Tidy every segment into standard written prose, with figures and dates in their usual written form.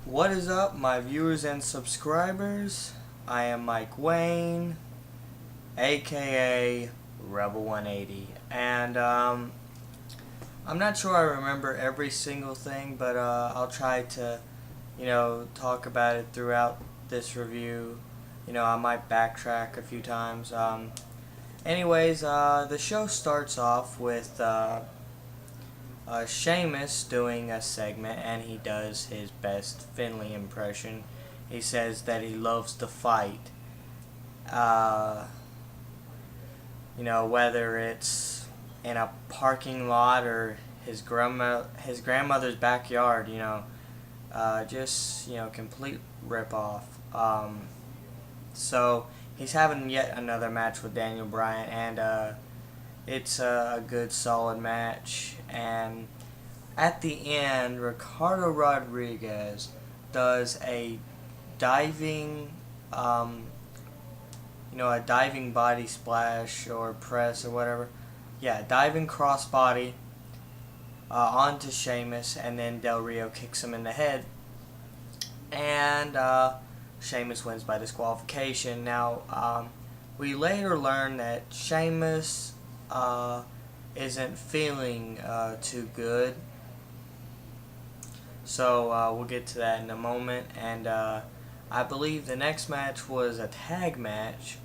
What is up, my viewers and subscribers? I am Mike Wayne, aka Rebel 180, and I'm not sure I remember every single thing, but I'll try to, talk about it throughout this review. I might backtrack a few times. Anyways, the show starts off with Sheamus doing a segment, and he does his best Finley impression. He says that he loves to fight. Uh, whether it's in a parking lot or his grandmother's backyard. Just complete rip off. So he's having yet another match with Daniel Bryan, and it's a good solid match. And at the end, Ricardo Rodriguez does a diving, a diving body splash or press or whatever. Yeah, diving crossbody onto Sheamus, and then Del Rio kicks him in the head, and Sheamus wins by disqualification. Now, we later learn that Sheamus isn't feeling too good, so we'll get to that in a moment. And I believe the next match was a tag match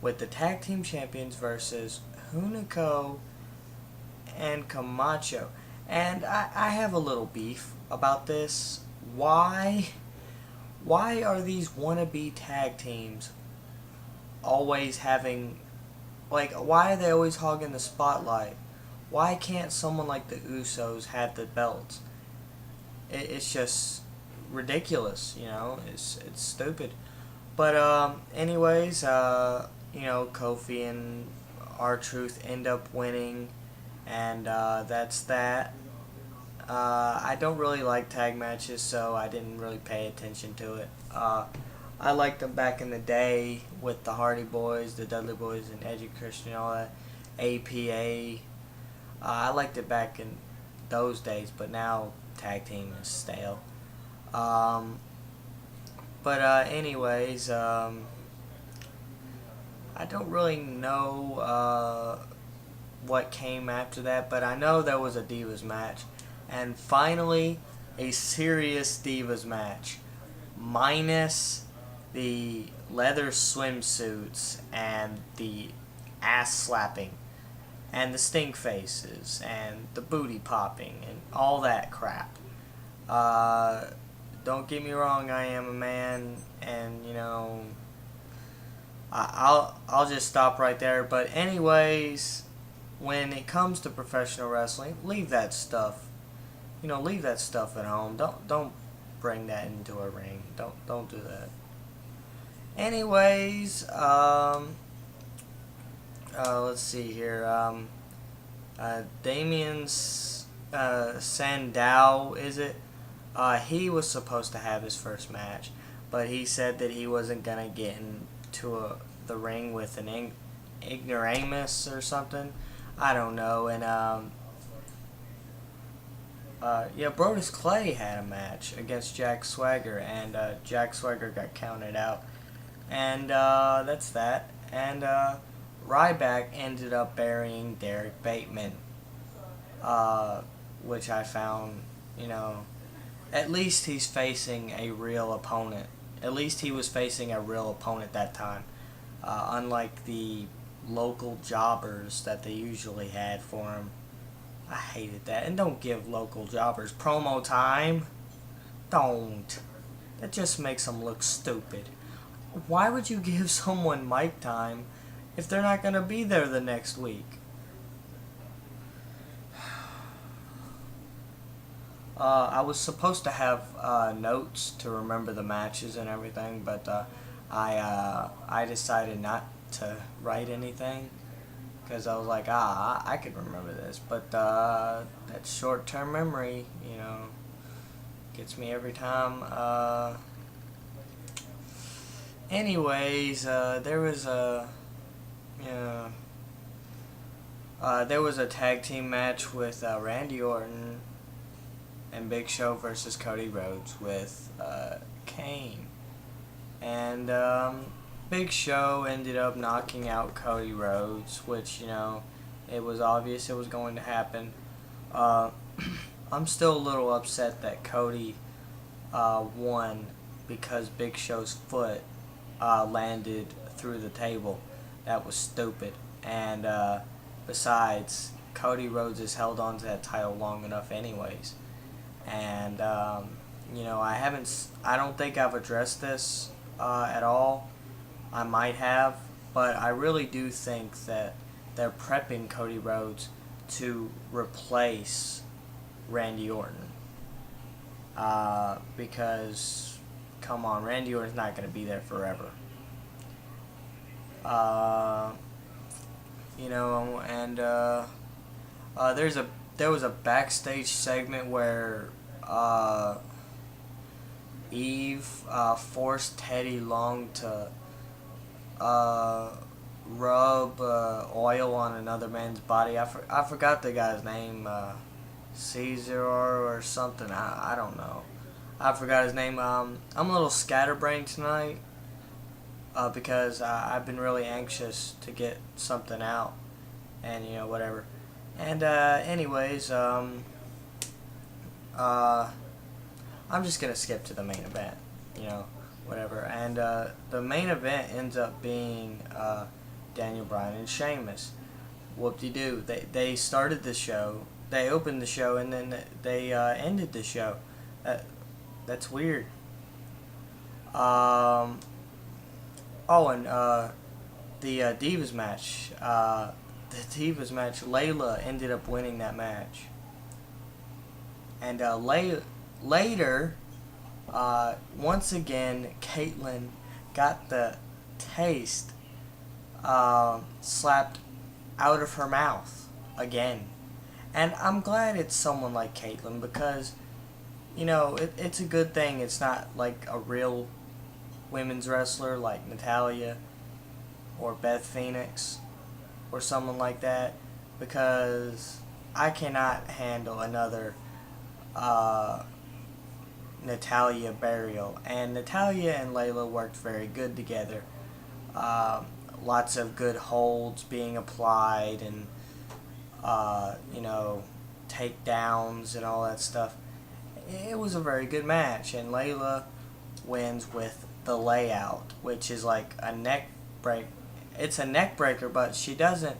with the tag team champions versus Hunico and Camacho. And I have a little beef about this. Why are these wannabe tag teams always having, why are they always hogging the spotlight? Why can't someone like the Usos have the belts? It's just ridiculous, it's stupid. But anyways, Kofi and R-Truth end up winning, and that's that. I don't really like tag matches, so I didn't really pay attention to it. I liked them back in the day with the Hardy Boys, the Dudley Boys, and Edge and Christian, all that. APA. I liked it back in those days, but now tag team is stale. But anyways, I don't really know what came after that, but I know there was a Divas match. And finally, a serious Divas match. Minus the leather swimsuits and the ass slapping and the stink faces and the booty popping and all that crap. Don't get me wrong, I am a man, and I'll just stop right there. But anyways, when it comes to professional wrestling, leave that stuff. Leave that stuff at home. Don't bring that into a ring. Don't do that. Anyways, let's see here. Damien Sandow, is it? He was supposed to have his first match, but he said that he wasn't gonna get into the ring with an ignoramus or something. I don't know. And Brodus Clay had a match against Jack Swagger, and Jack Swagger got counted out. And that's that. And Ryback ended up burying Derek Bateman, which I found, at least he's facing a real opponent. At least he was facing a real opponent that time, unlike the local jobbers that they usually had for him. I hated that. And don't give local jobbers promo time. Don't. That just makes them look stupid. Why would you give someone mic time if they're not going to be there the next week? I was supposed to have notes to remember the matches and everything, but I decided not to write anything, because I was like, I could remember this, but that short-term memory, gets me every time. Anyways, there was a tag team match with Randy Orton and Big Show versus Cody Rhodes with Kane. And Big Show ended up knocking out Cody Rhodes, which, it was obvious it was going to happen. I'm still a little upset that Cody won because Big Show's foot landed through the table. That was stupid. And besides, Cody Rhodes has held on to that title long enough anyways. And, I don't think I've addressed this at all. I might have, but I really do think that they're prepping Cody Rhodes to replace Randy Orton. Because, come on, Randy Orton's not going to be there forever. There was a backstage segment where Eve forced Teddy Long to rub oil on another man's body. I forgot the guy's name, Caesar or something. I don't know. I forgot his name. I'm a little scatterbrained tonight because I've been really anxious to get something out, and whatever. And anyways, I'm just gonna skip to the main event, whatever. And the main event ends up being Daniel Bryan and Sheamus. Whoop-de-doo. They started the show. They opened the show and then they ended the show. That's weird. And the Divas match. Layla ended up winning that match. And later, once again, Caitlyn got the taste slapped out of her mouth again. And I'm glad it's someone like Caitlyn because, it's a good thing it's not like a real women's wrestler like Natalya or Beth Phoenix or someone like that, because I cannot handle another Natalya burial. And Natalya and Layla worked very good together. Lots of good holds being applied and takedowns and all that stuff. It was a very good match, and Layla wins with the layout, which is like a neck break. It's a neck breaker, but she doesn't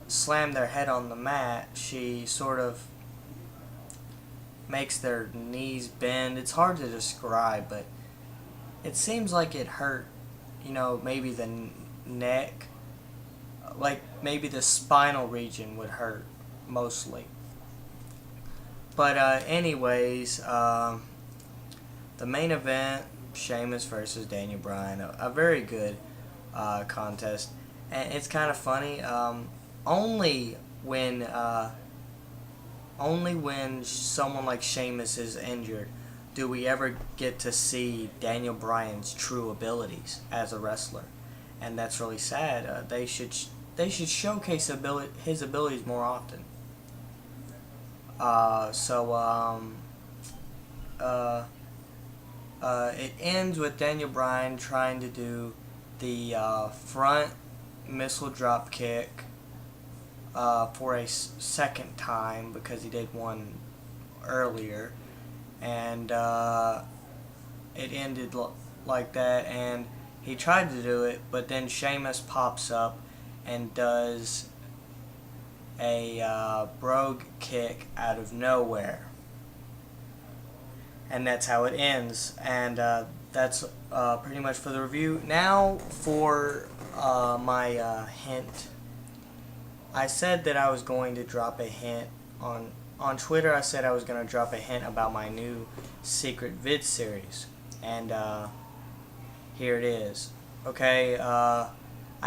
slam their head on the mat. She sort of makes their knees bend. It's hard to describe, but it seems like it hurt, maybe the neck, like maybe the spinal region would hurt mostly. But anyways, the main event, Sheamus versus Daniel Bryan, a very good contest. And it's kind of funny, only when someone like Sheamus is injured do we ever get to see Daniel Bryan's true abilities as a wrestler, and that's really sad. They should showcase his abilities more often. It ends with Daniel Bryan trying to do the front missile drop kick for a second time because he did one earlier, and it ended like that, and he tried to do it, but then Sheamus pops up and does a brogue kick out of nowhere, and that's how it ends. And that's pretty much for the review. Now for my hint. I said that I was going to drop a hint on Twitter. I said I was going to drop a hint about my new secret vid series, and here it is. Okay, I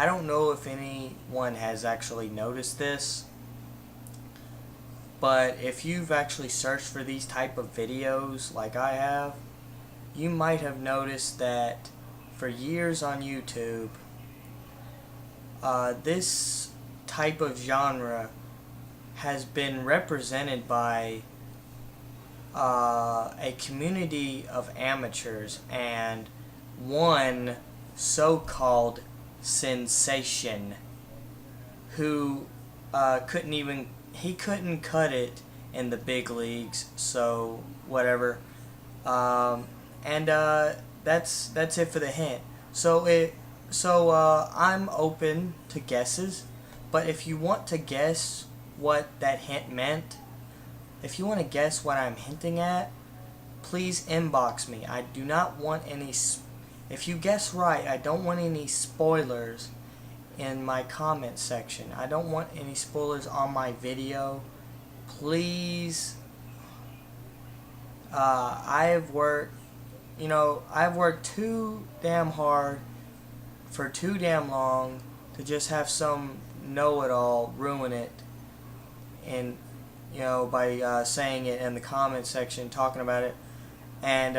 don't know if anyone has actually noticed this, but if you've actually searched for these type of videos like I have, you might have noticed that for years on YouTube, this type of genre has been represented by a community of amateurs and one so-called sensation who couldn't cut it in the big leagues, so whatever. And that's it for the hint. I'm open to guesses, but if you want to guess what that hint meant, if you want to guess what I'm hinting at, please inbox me. I do not want any. If you guess right, I don't want any spoilers in my comment section. I don't want any spoilers on my video. Please. I've worked too damn hard for too damn long to just have some know-it-all ruin it, and by saying it in the comment section, talking about it, and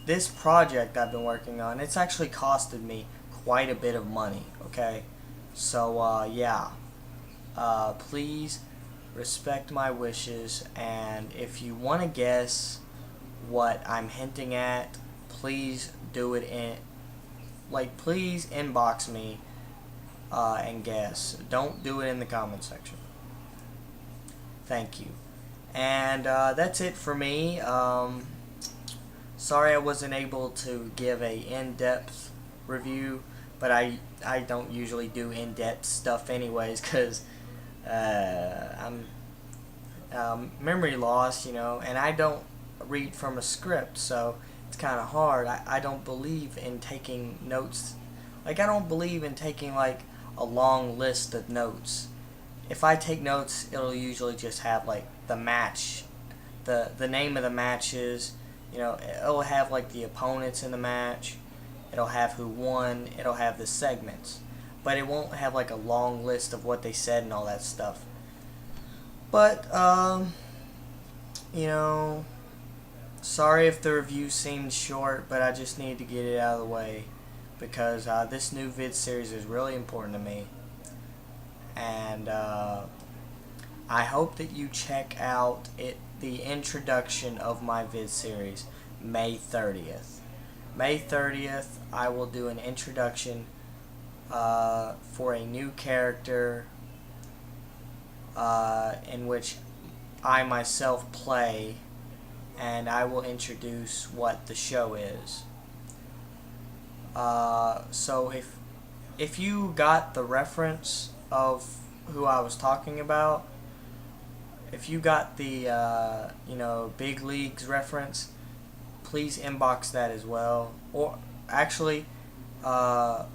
this project I've been working on, it's actually costed me quite a bit of money. Okay, so yeah, please respect my wishes, and if you want to guess what I'm hinting at, please do it please inbox me and guess. Don't do it in the comment section. Thank you. And that's it for me. Sorry I wasn't able to give a in-depth review, but I don't usually do in-depth stuff anyways, because I'm memory loss, and I don't read from a script, so it's kind of hard. I don't believe in taking notes. I don't believe in taking a long list of notes. If I take notes, it'll usually just have the match, the name of the matches. It'll have the opponents in the match. It'll have who won. It'll have the segments, but it won't have a long list of what they said and all that stuff. But sorry if the review seemed short, but I just needed to get it out of the way because this new vid series is really important to me, and I hope that you check out the introduction of my vid series, May 30th. May 30th, I will do an introduction for a new character in which I myself play, and I will introduce what the show is. So if you got the reference of who I was talking about, if you got the big leagues reference, please inbox that as well. Or actually, no,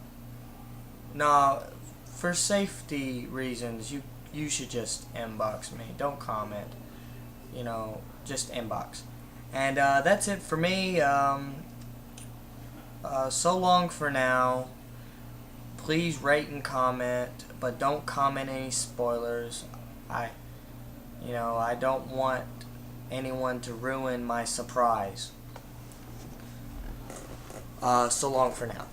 for safety reasons, you should just inbox me. Don't comment. Just inbox. And that's it for me. So long for now. Please rate and comment, but don't comment any spoilers. I don't want anyone to ruin my surprise. So long for now.